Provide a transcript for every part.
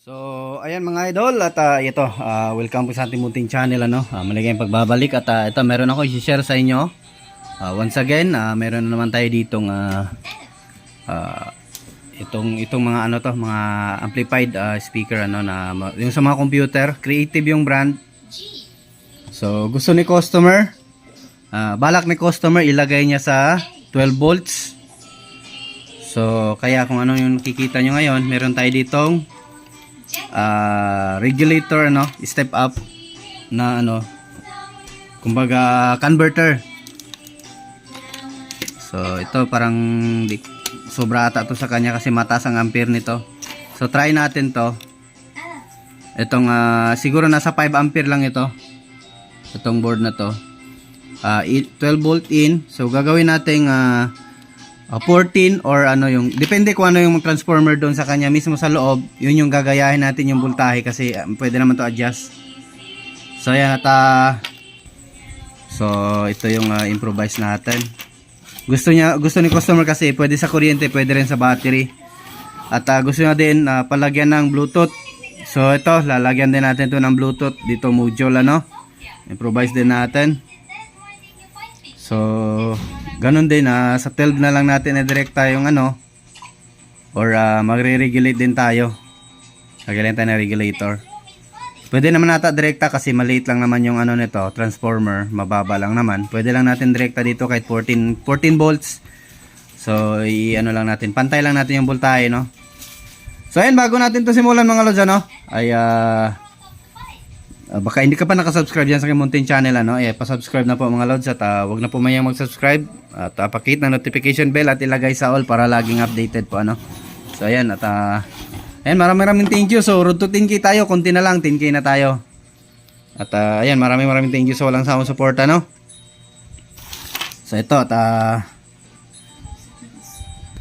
So, ayan mga idol at ito, welcome po sa ating munting channel maligayang pagbabalik at ito meron ako i-share sa inyo. Once again, meron na naman tayo ditong itong mga mga amplified speaker na yung sa mga computer, creative yung brand. So, gusto ni customer, balak ni customer ilagay niya sa 12 volts. So, kaya kung ano yung kikita nyo ngayon, meron tayo ditong regulator step up na kumbaga converter. So ito parang sobra ata to sa kanya kasi mataas ang ampere nito. So try natin to. Itong siguro nasa 5 ampere lang itong board na to. 12 volt in. So gagawin natin 14 or yung depende kung ano yung transformer doon sa kanya mismo sa loob, yun yung gagayahin natin yung voltahe kasi pwede naman to adjust. So ayan so ito yung improvise natin. Gusto ni customer kasi pwede sa kuryente, pwede rin sa battery. At gusto niya din palagyan ng Bluetooth. So ito, lalagyan din natin to ng Bluetooth dito module Improvise din natin. So ganun din sa 12 na lang natin direkta yung or magre-regulate din tayo. Lagyan tayo ng regulator. Pwede naman nata direkta kasi maliit lang naman yung nito, transformer, mababa lang naman. Pwede lang natin direkta dito kahit 14 volts. So lang natin, pantay lang natin yung voltahe So ayun, bago natin to simulan mga lods ay baka hindi ka pa nakasubscribe dyan sa aking munting channel pa-subscribe na po mga lods at wag na po mayang mag-subscribe at pakit ng notification bell at ilagay sa all para laging updated po So ayan ayan, maraming thank you. So road to 10k tayo, konti na lang 10k na tayo. At ayan, maraming thank you sa walang sawang suporta So ito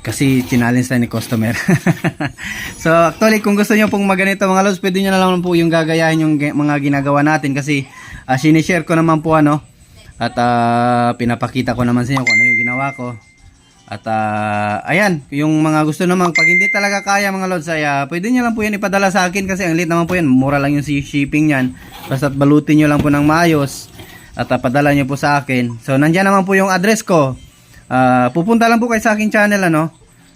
kasi challenge tayo ni customer. So actually kung gusto niyo pong maganito mga lods, pwede niyo na lang po yung gagayahin yung mga ginagawa natin kasi sinishare ko naman po at pinapakita ko naman sa inyo kung ano yung ginawa ko. At ayan, yung mga gusto naman pag hindi talaga kaya mga lods ay pwede niyo lang po yan ipadala sa akin kasi ang liit naman po yan, mura lang yung shipping niyan. Basta balutin niyo lang po ng maayos at padala niyo po sa akin. So nandiyan naman po yung address ko. Pupunta lang po kayo sa aking channel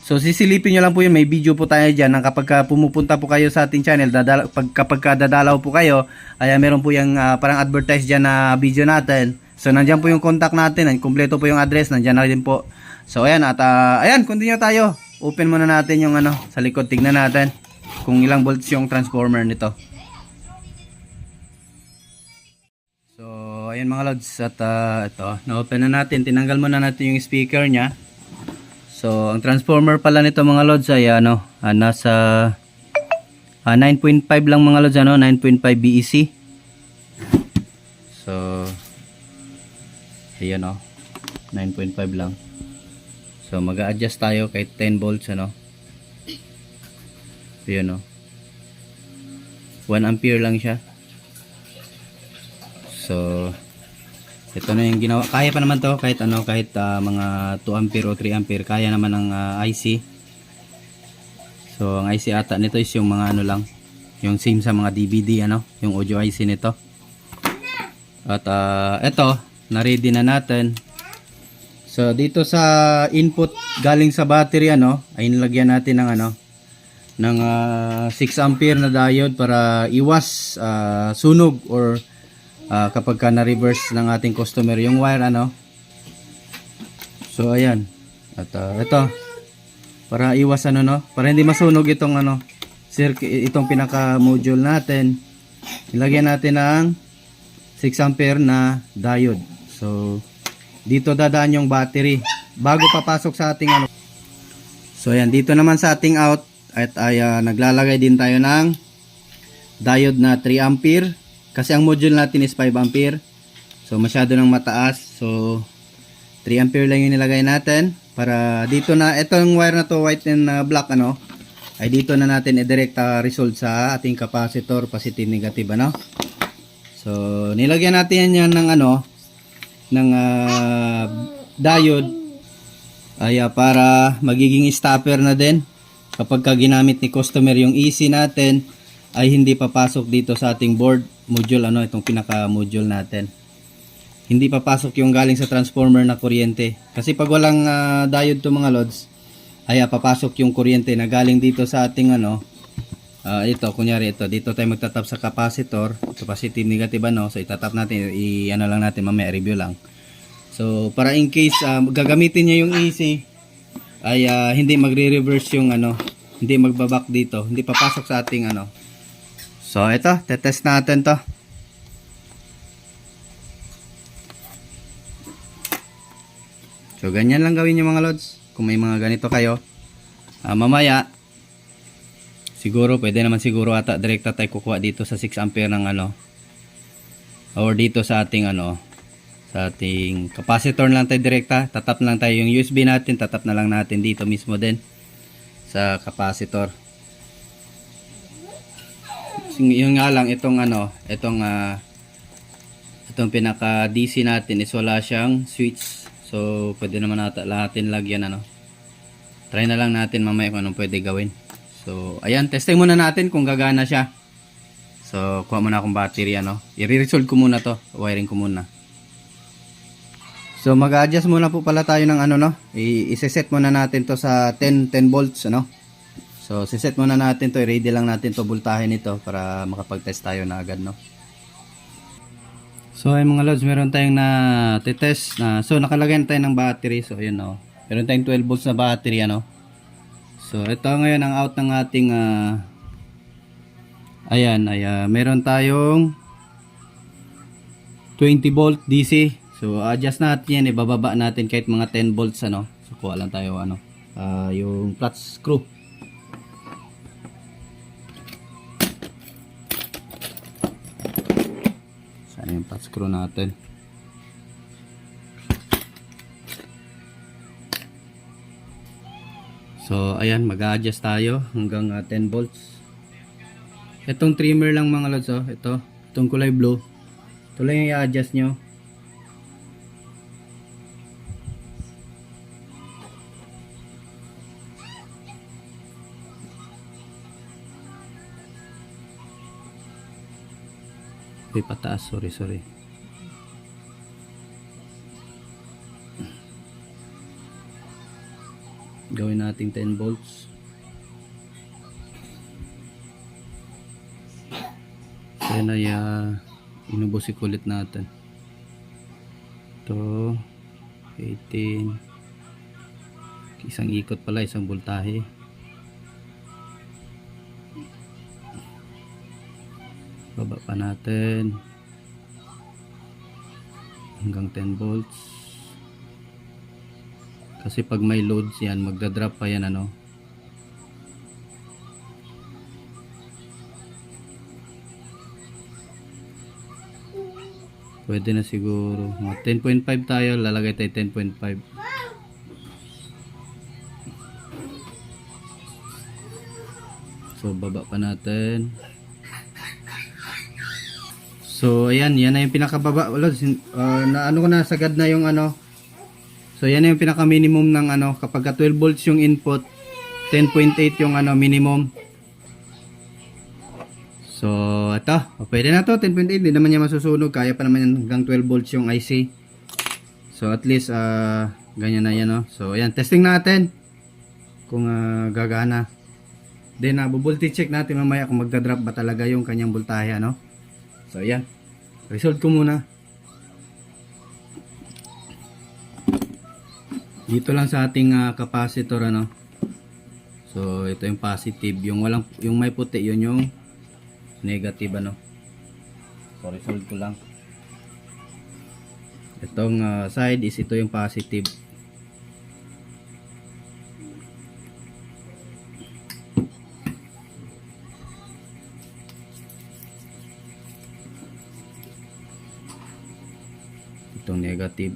So sisilipin nyo lang po yun, may video po tayo dyan kapag pumupunta po kayo sa ating channel, kapag dadalaw po kayo, ay meron po yung parang advertise dyan na video natin. So nandyan po yung contact natin, kumpleto po yung address, nandyan na rin po. So ayan, at ayan, continue tayo. Open muna natin yung sa likod, tignan natin kung ilang volts yung transformer nito. So ayan mga lods, at ito, na-open na natin, tinanggal muna natin yung speaker nya. So ang transformer pala nito mga lods ay nasa 9.5 lang mga lods 9.5 BEC. So ayan 9.5 lang. So mag-a-adjust tayo kahit 10 volts ayan 1 ampere lang siya. So ito na yung ginawa. Kaya pa naman to kahit kahit mga 2 ampere o 3 ampere kaya naman ng IC. So ang IC ata nito is yung mga lang, yung same sa mga DVD yung audio IC nito. At ito na-ready na natin. So dito sa input galing sa battery ay nilagyan natin ng ng 6 ampere na diode para iwas sunog or kapag na-reverse ng ating customer yung wire So ayan. At ito para iwas para hindi masunog itong itong pinaka module natin, ilagyan natin ng 6 ampere na diode. So dito dadaan yung battery bago papasok sa ating ano. So ayan, dito naman sa ating out at naglalagay din tayo ng diode na 3 ampere kasi ang module natin is 5 ampere. So masyado nang mataas. So 3 ampere lang yung nilagay natin para dito na itong wire na to, white and black ano, ay dito na natin i-direct result sa ating capacitor, positive negative ano. So nilagyan natin yan ng ano, ng diode ay para magiging stopper na din kapag ginamit ni customer yung EC natin, ay hindi papasok dito sa ating board module ano, itong pinaka module natin. Hindi papasok yung galing sa transformer na kuryente. Kasi pag walang diode to mga lods, ay papasok yung kuryente na galing dito sa ating ano, ito kunyari ito, dito tayo magtatap sa capacitor, ito positive negative ano, so itatap natin, ano lang natin mamaya, review lang. So para in case gagamitin niya yung AC, ay hindi magre-reverse yung ano, hindi magbaback dito, hindi papasok sa ating ano. So ito, tetest natin to. So ganyan lang gawin yung mga lods. Kung may mga ganito kayo, mamaya siguro pwede naman siguro ata direkta tayo kukuha dito sa 6 ampere ng ano, or dito sa ating ano, sa ating capacitor lang tayo direkta, tatap lang tayo yung USB natin, tatap na lang natin dito mismo din sa capacitor. Yung nga lang itong ano, itong pinaka DC natin is wala siyang switch. So pwede naman natin lagyan ano. Try na lang natin mamaya kung anong pwede gawin. So ayan, testing muna natin kung gagana siya. So kuha muna akong battery ano. I-resolve ko muna to, wiring ko muna. So mag-adjust muna po pala tayo ng ano no. I-set muna natin to sa 10 volts ano. So siset muna natin to, i-ready lang natin to voltahe nito para makapag-test tayo na agad no. So ay mga lods, meron tayong na-test na, so nakalagay na tayo ng battery. So ayun no, meron tayong 12 volts na battery ano. So ito ngayon ang out ng ating ayan ay meron tayong 20 volt DC. So adjust natin yan, ibababa natin kahit mga 10 volts ano. So kuha lang tayo ano, yung flat screw. Yung flat screw natin. So ayan, mag-a-adjust tayo hanggang 10 volts. Itong trimmer lang mga lods oh, itong kulay blue. Ito lang yung i-adjust nyo. Ay, pataas, sorry. Gawin natin 10 volts. Then ay inubusik ulit natin. Ito 18. Isang ikot pala, isang voltahe. Baba pa natin hanggang 10 volts kasi pag may loads yan, magdadrop pa yan ano. Pwede na siguro 10.5 tayo, lalagay tayo 10.5. So baba pa natin. So ayan, yan na yung pinakababa. Na ano ko na, sagad na yung ano. So yan na yung pinaka minimum ng ano, kapag 12 volts yung input, 10.8 yung ano minimum. So ito, pwede na to, 10.8, hindi naman niya masusunog, kaya pa naman yan hanggang 12 volts yung IC. So at least ganyan na yan no. So ayan, testing natin kung gagana. Then voltage check natin mamaya kung magda-drop ba talaga yung kanyang voltahe ano. So ayan, result ko muna dito lang sa ating capacitor ano. So ito yung positive, yung walang, yung may puti yun yung negative ano. So resolve ko lang. Itong side is ito yung positive. Itong negative.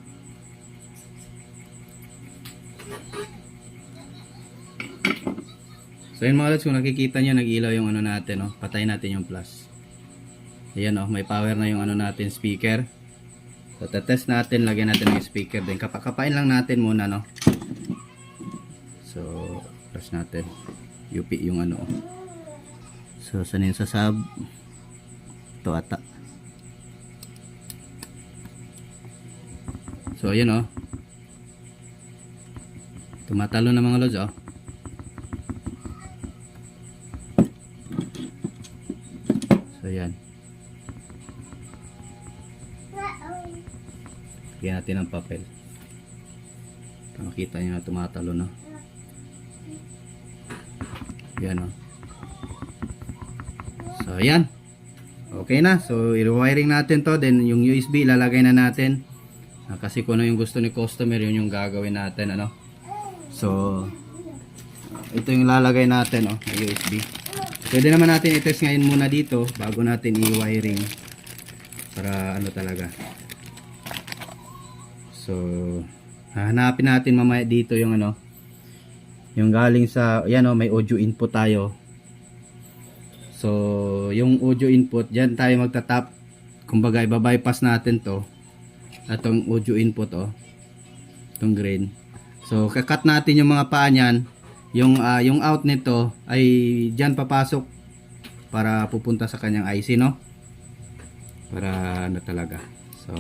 So yun mga lods, kung nakikita nyo nag-ilaw yung ano natin, oh, patay natin yung plus. Ayan oh, may power na yung ano natin speaker. So test natin, lagyan natin yung speaker din. Kapain lang natin muna no. So press natin. UP yung ano. So sanin sa sub. Ito ata. So ayan oh. Tumatalo na mga lods oh. So ayan. Lagyan natin ng papel. Makita nyo na tumatalo na. Yan o. So ayan. Okay na. So i-wiring natin to. Then yung USB ilalagay na natin. Kasi kung ano yung gusto ni customer, yun yung gagawin natin. Ano. So ito yung ilalagay natin o. USB. Pwede naman natin i-test ngayon muna dito bago natin i-wiring. Para ano talaga. So, hahanapin natin mamaya dito yung ano, yung galing sa, yan o, may audio input tayo. So, yung audio input, dyan tayo magtatap. Kumbaga, ibabypass natin to. Atong audio input o. Itong green. So, kakat natin yung mga paa nyan. Yung out nito ay dyan papasok para pupunta sa kanyang IC, no? Para ano talaga. So,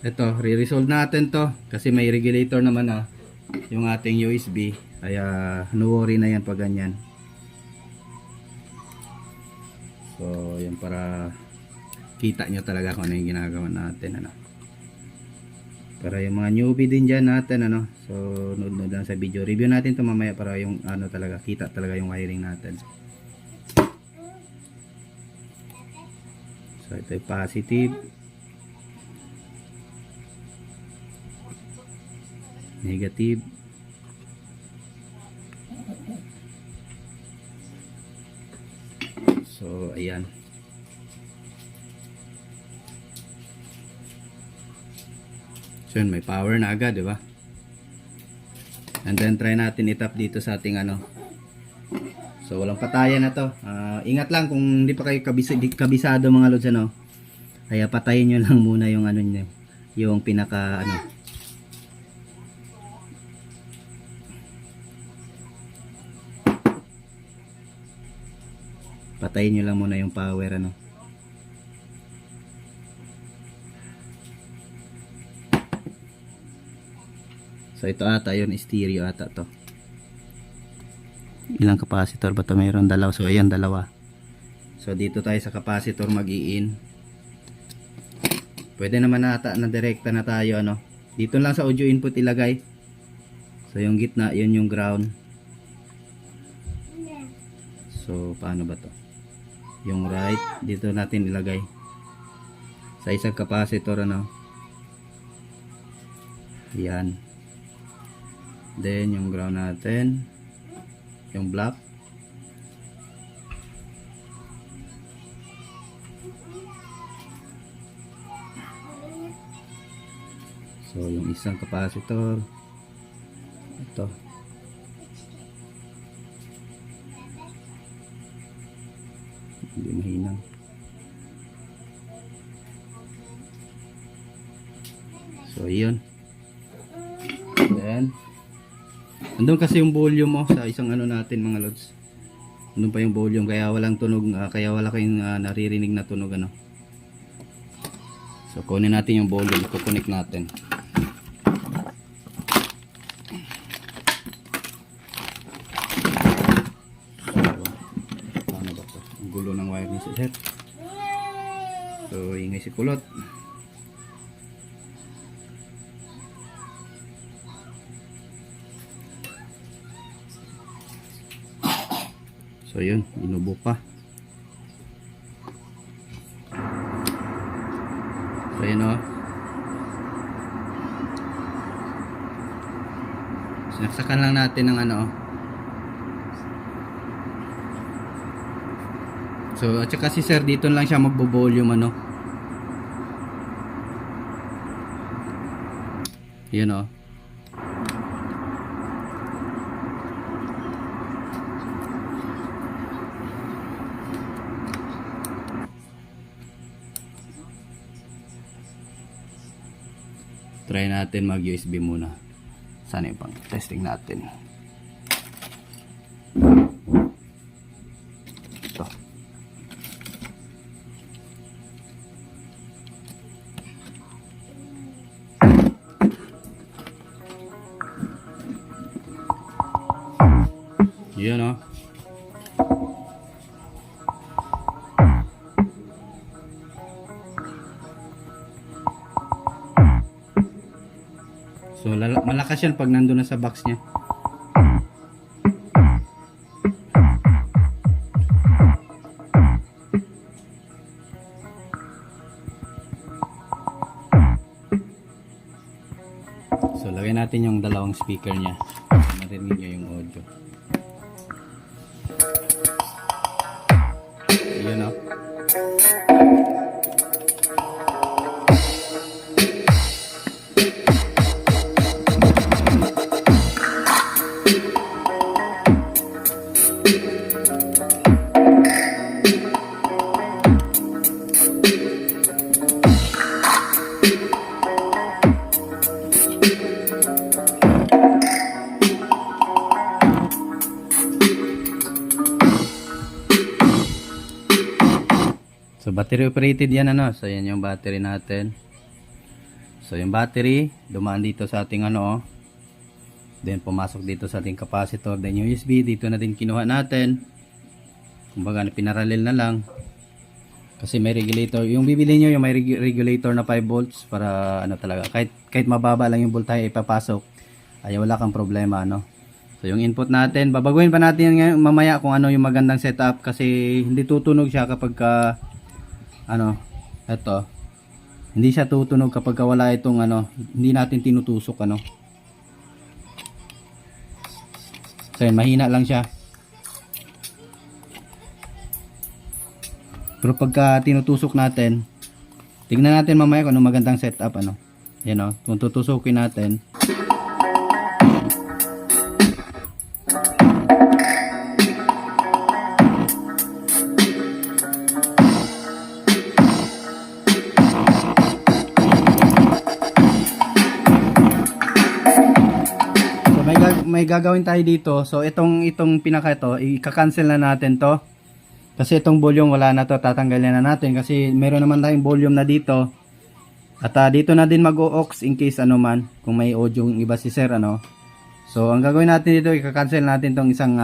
ito, re-resolve natin to kasi may regulator naman yung ating USB, kaya no worry na yan pag ganyan. So yan, para kita nyo talaga kung ano yung ginagawa natin ano. Para yung mga newbie din dyan natin ano, so nood lang sa video, review natin to mamaya para yung ano talaga, kita talaga yung wiring natin. So ito yung positive, negative. So ayan. So yun, may power na agad, di ba? And then try natin i-tap dito sa ating ano. So walang patayan na to. Ingat lang kung hindi pa kayo kabisado mga lods ano. Kaya patayin nyo lang muna yung ano nyo, yung pinaka ano. Patayin nyo lang muna yung power ano. So ito ata yun, stereo ata to. Ilang capacitor ba ito? Mayroon dalawa. So ayan, dalawa. So dito tayo sa capacitor mag-i-in. Pwede naman ata na direkta na tayo ano. Dito lang sa audio input ilagay. So yung gitna, yun yung ground. So paano ba to? Yung right, dito natin ilagay sa isang capacitor ano. Yan. Then yung ground natin, yung black. So yung isang capacitor ito. Hindi mahina. So yun. Then andun kasi yung volume sa isang ano natin mga lods. Andun pa yung volume kaya walang tunog, kaya wala kayong naririnig na tunog ano. So kunin natin yung volume, i-connect natin. So, paano ba to? Ang gulo ng wire ni sir. So ingay si kulot. So yun, inubo pa. So yun o. Sinaksakan lang natin ng ano. So at saka si sir dito lang siya magbo-volume ano. Yun o. Try natin mag USB muna. Sana yung pang testing natin. Ito. Yun o. So malakas yan pag nandun na sa box niya. So lagay natin yung dalawang speaker niya. Marinig niyo yung audio. Yun o. So battery operated yan ano. So yan yung battery natin. So yung battery dumaan dito sa ating ano. Then pumasok dito sa ating capacitor. Then yung USB dito na din kinuha natin. Kumbaga pinarallel na lang. Kasi may regulator. Yung bibili nyo yung may regulator na 5 volts para ano talaga. Kahit mababa lang yung voltahe ipapasok. Ay wala kang problema ano. So yung input natin. Babaguhin pa natin ngayon mamaya kung ano yung magandang setup. Kasi hindi tutunog siya kapag ano, eto. Hindi siya tutunog kapag wala itong ano, hindi natin tinutusok ano. So yun, mahina lang siya. Pero pagka tinutusok natin, tignan natin mamaya kung ano magandang setup ano. Yan o, kung tutusukin natin. May gagawin tayo dito. So itong pinaka ito, i-cancel na natin to. Kasi itong volume wala na to, tatanggalin na natin kasi meron naman tayong volume na dito. At dito na din mag-aux in case ano man, kung may audio yung iba si sir ano. So ang gagawin natin dito, i-cancel natin tong isang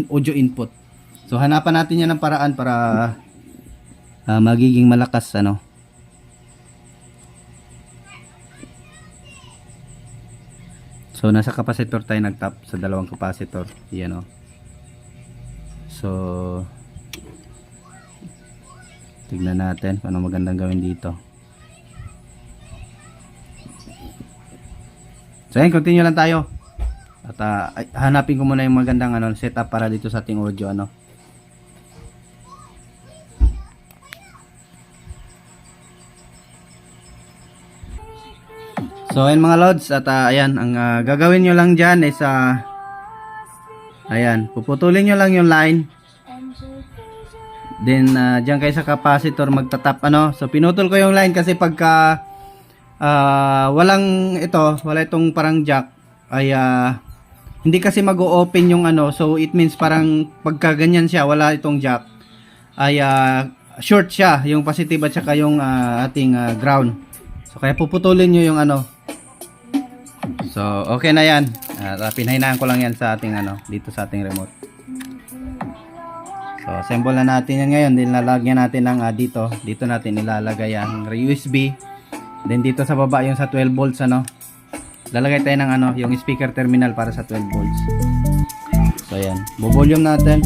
audio input. So hanapan natin yan ng paraan para magiging malakas ano. So nasa capacitor tayo nagtap sa dalawang capacitor. Yan o. So tignan natin kung ano magandang gawin dito. So yan, continue lang tayo. At hanapin ko muna yung magandang ano, setup para dito sa ating audio ano. So ayan mga lods, at ayan, ang gagawin nyo lang dyan is ayan, puputulin nyo lang yung line. Then dyan kayo sa capacitor magtatap ano. So pinutol ko yung line kasi pagka wala itong parang jack ay hindi kasi mag-o-open yung ano. So it means parang pagka ganyan siya, wala itong jack ay short siya, yung positive at saka yung ating ground. So kaya puputulin nyo yung ano. So okay na yan. Pinahinahan ko lang yan sa ating ano, dito sa ating remote. So assemble na natin yan ngayon. Then lalagyan natin ng dito natin ilalagay ang USB. Then dito sa baba yung sa 12 volts ano. Lalagay tayo ng ano, yung speaker terminal para sa 12 volts. So ayan, bo-volume natin.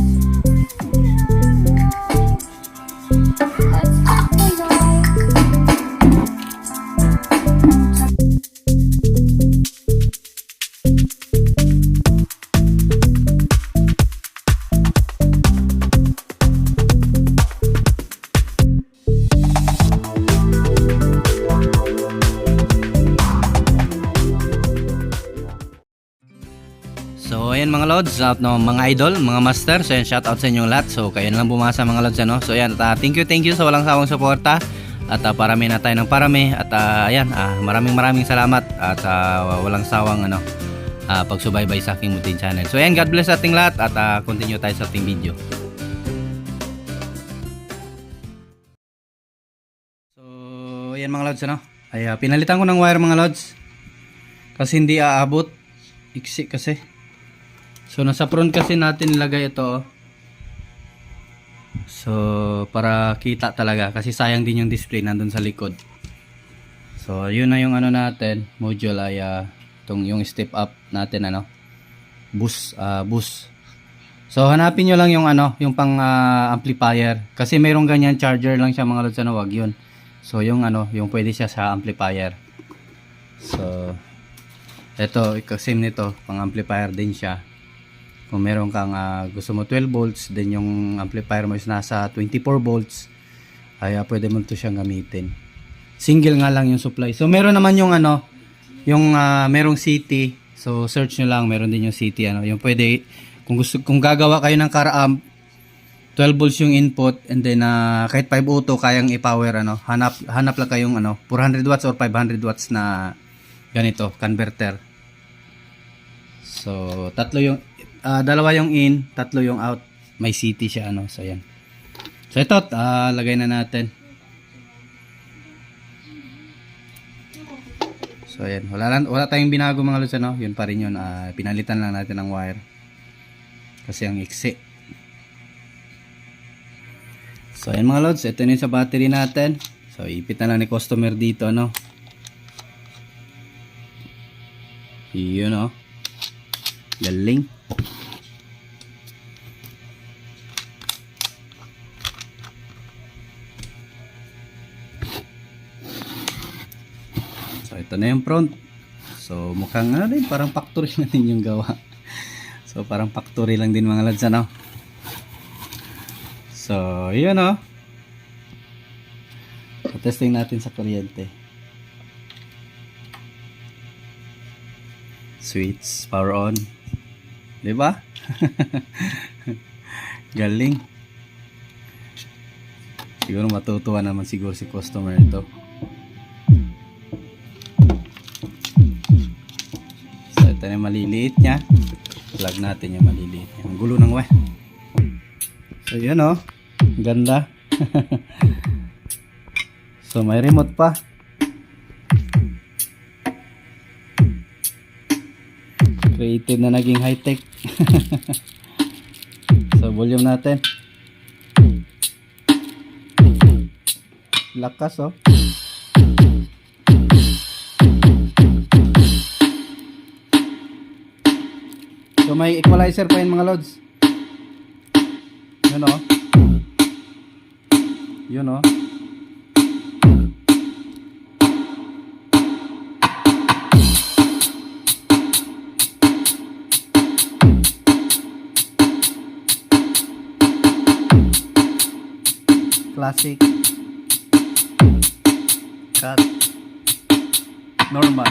mga lods, out no mga idol, mga master. So yan, shout out sa inyong lahat. So kayo na lang bumasa mga lods ano. So yan, thank you sa walang sawang suporta. At parami na tayo ng parami. At ayan, maraming salamat at walang sawang ano pagsubaybay sa aking munting channel. So yan, God bless sa ating lahat at continue tayo sa ating video. So yan mga lods ano. Ay pinalitan ko ng wire mga lods. Kasi hindi aabot. Iksi kasi. So nasa front kasi natin nilagay ito. So para kita talaga kasi sayang din yung display nandun sa likod. So yun na yung ano natin, module ay itong yung step up natin ano. Boost. So hanapin nyo lang yung ano, yung pang amplifier kasi mayroong ganyan charger lang siya mga lods ano, wag yun. So yung ano, yung pwede siya sa amplifier. So ito, ikasim nito, pang amplifier din siya. Kung meron kang gusto mo 12 volts, then yung amplifier mo is nasa 24 volts, ay pwede mo ito siyang gamitin. Single nga lang yung supply. So meron naman yung ano, yung merong CT. So search nyo lang, meron din yung CT ano. Yung pwede kung gagawa kayo ng car amp, 12 volts yung input and then kahit 502 kayang i-power ano. Hanap lang kayong ano, 400 watts or 500 watts na ganito, converter. So tatlo yung dalawa yung in, tatlo yung out. May CT siya ano. So yan. So ito, lagay na natin. So yan, wala tayong binago mga lods ano. Yun pa rin yun. Pinalitan lang natin ng wire. Kasi ang iksi. So yan mga lods, ito na yung sa battery natin. So ipit na lang ni customer dito no. Yun no. Galing. So ito na yung front. So mukhang ano din, parang factory na din yung gawa. So parang factory lang din mga lads ano. So yun o. So testing natin sa kuryente. Switch, power on. Diba? Galing. Siguro matutuwa naman siguro si customer ito. So ito na yung maliliit nya. Plug natin yung maliliit nya. Ang gulo ng wire. So yun o. Ganda. So may remote pa. Creative na naging high-tech. So volume natin. Lakas oh. So may equalizer pa yun mga lods. Yun oh. Yun oh. Classic, cut, normal.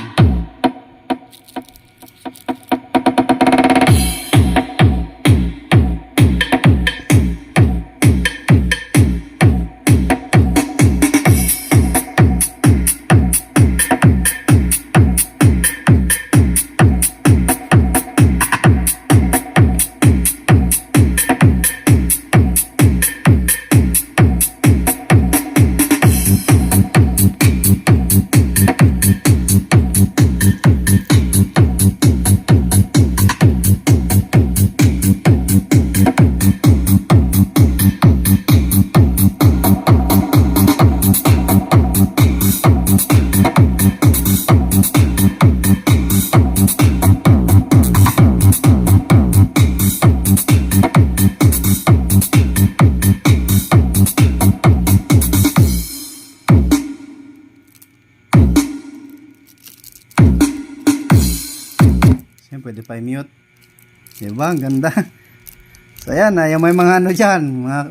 Pwede pa i-mute. Diba? Ang ganda. So ayan, yung may mga ano dyan,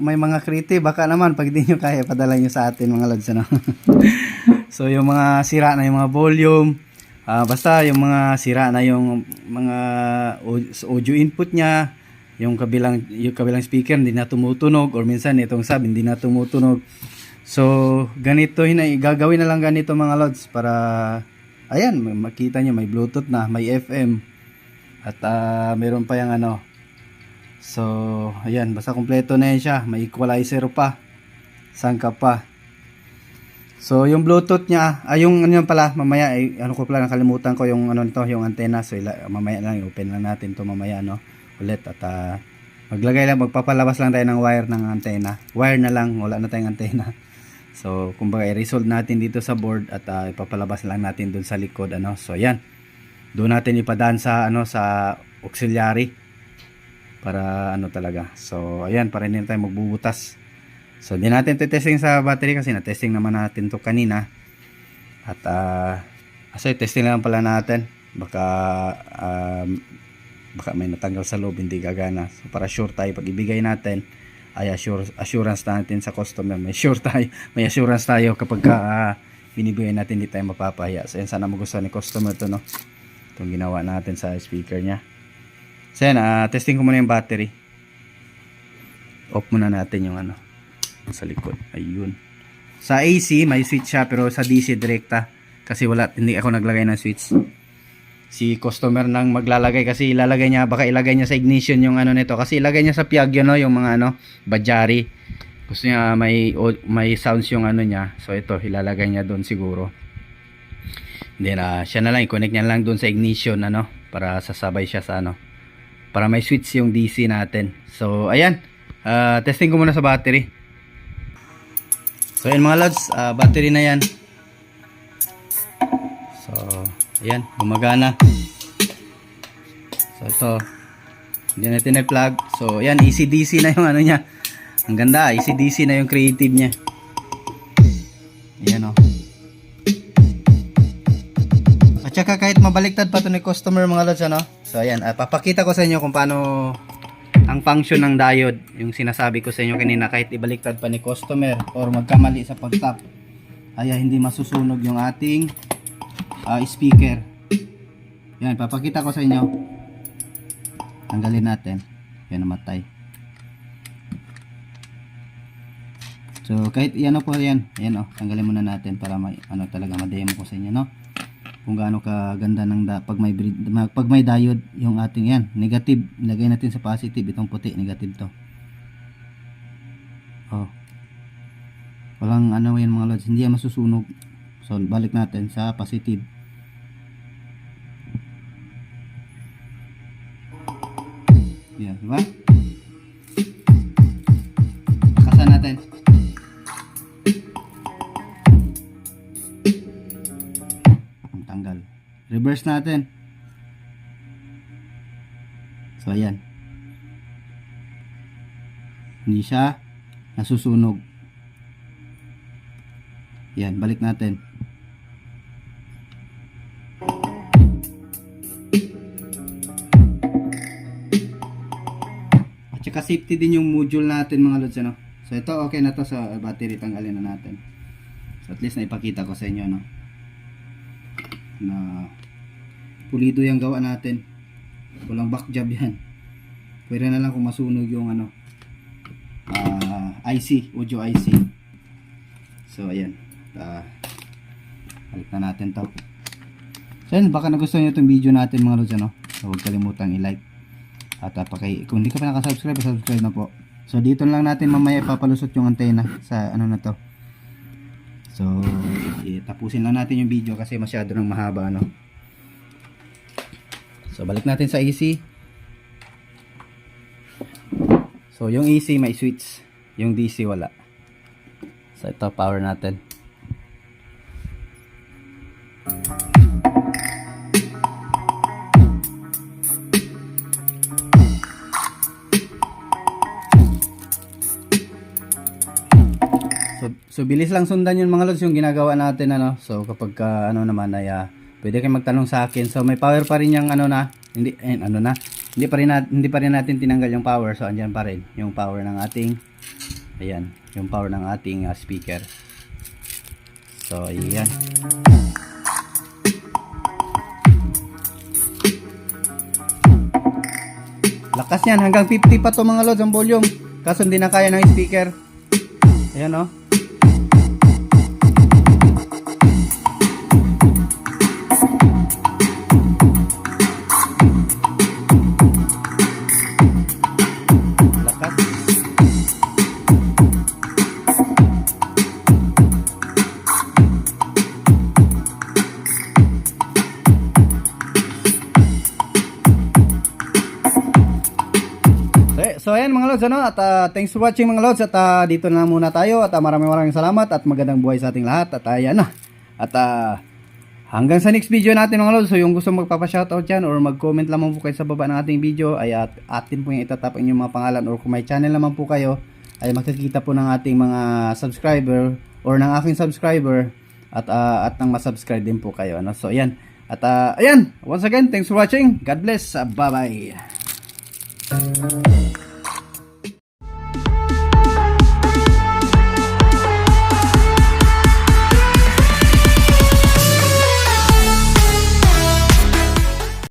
may mga creative, baka naman pag di nyo kaya, padala nyo sa atin mga lods ano. So yung mga sira na yung mga volume, Basta yung mga sira na yung mga audio input niya, yung kabilang speaker hindi na tumutunog, or minsan itong sub hindi na tumutunog. So ganito gagawin na lang ganito mga lods, para ayan, makita nyo may Bluetooth na, may FM, at meron pa yung ano. So ayan, basta kompleto na yan siya, may equalizer pa, sangkap pa. So yung Bluetooth niya, yung ano pala, mamaya ano ko pala, nakalimutan ko yung ano nito, yung antenna. So mamaya lang, open lang natin to mamaya ulit, at magpapalabas lang tayo ng wire ng antenna. Wire na lang, wala na tayong antenna. So kumbaga i-resolve natin dito sa board, at ipapalabas lang natin doon sa likod So ayan, doon natin ipadaan sa sa auxiliary para talaga. So ayan, para hindi tayo magbubutas. So di natin testing sa battery kasi na-testing naman natin to kanina. At testing lang pala natin. Baka may natanggal sa loob, hindi gagana. So para sure tayo pag ibigay natin, ay assurance natin sa customer. May assurance tayo kapag binibigay natin, hindi tayo mapapahiya. So yan, sana magustuhan ni customer to itong ginawa natin sa speaker niya. So yan, testing ko muna yung battery. Off muna natin yung sa likod. Ayun. Sa AC may switch siya, pero sa DC direkta kasi hindi ako naglagay ng switch. Si customer nang maglalagay, kasi baka ilagay niya sa ignition yung nito, kasi ilagay niya sa plug yung mga Bajari. Gusto niya may sounds yung niya. So ito ilalagay niya doon siguro. Then siya na lang i-connect niya lang doon sa ignition para sasabay siya sa para may switch yung DC natin. So ayan, testing ko muna sa battery. So ayan mga lods, battery na yan. So ayan, gumagana. So ito, hindi natin i-plug. So ayan, AC-DC na yung niya. Ang ganda, AC-DC na yung creative niya. Ayan At saka kahit mabaliktad pa to ni customer mga lods So ayan, papakita ko sa inyo kung paano ang function ng diode, yung sinasabi ko sa inyo kanina, kahit ibaliktad pa ni customer or magkamali sa pag-tap, hindi masusunog yung ating speaker. Yan, papakita ko sa inyo. Tanggalin natin. Yan, namatay. So kahit po yan. Yan tanggalin muna natin para may talaga ma-demo ko sa inyo kung gaano kaganda ng pag may diode yung ating yan. Negative, ilagay natin sa positive, itong puti, negative to. Walang yan mga lods, hindi yan masusunog. So balik natin sa positive. Yan, diba? Pakasan natin. Tanggal. Reverse natin. So ayan, hindi siya nasusunog. Yan, balik natin. At saka safety din yung module natin mga lods So ito okay na to sa battery, tanggalin na natin. So at least naipakita ko sa inyo na pulido yung gawa natin, walang back job yan. Pwede na lang kung masunog yung IC, audio IC. So ayan, balik na natin to. So yun, baka nagustuhan nyo itong video natin mga lods So huwag kalimutang i-like, at kung hindi ka pa nakasubscribe, subscribe na po. So dito lang natin mamaya ipapalusot yung antena sa na to. So tapusin lang natin yung video kasi masyado nang mahaba So balik natin sa AC. So yung AC may switch, yung DC wala. So ito, power natin. So bilis lang sundan yun mga lods, yung ginagawa natin So kapag naman ay pwede kayong magtanong sa akin. So may power pa rin yung hindi pa rin natin tinanggal yung power. So andyan pa rin yung power ng ating yung power ng ating speaker. So ayan. Lakas yan, hanggang 50 pa to mga lods ang volume. Kaso hindi na kaya ng speaker. Ayan o. Lakas. So ayan mga lods, ano, at thanks for watching mga lods, at dito na muna tayo, at maraming salamat at magandang buhay sa ating lahat, at ayan na, at hanggang sa next video natin mga lods. So yung gusto magpapa-shoutout dyan or mag-comment lamang po kayo sa baba ng ating video, ay atin po yung itatap inyong mga pangalan, or kung may channel naman po kayo ay makikita po ng ating mga subscriber or ng aking subscriber, at nang masubscribe din po kayo, ano? So ayan, at ayan, once again, thanks for watching, God bless, bye bye.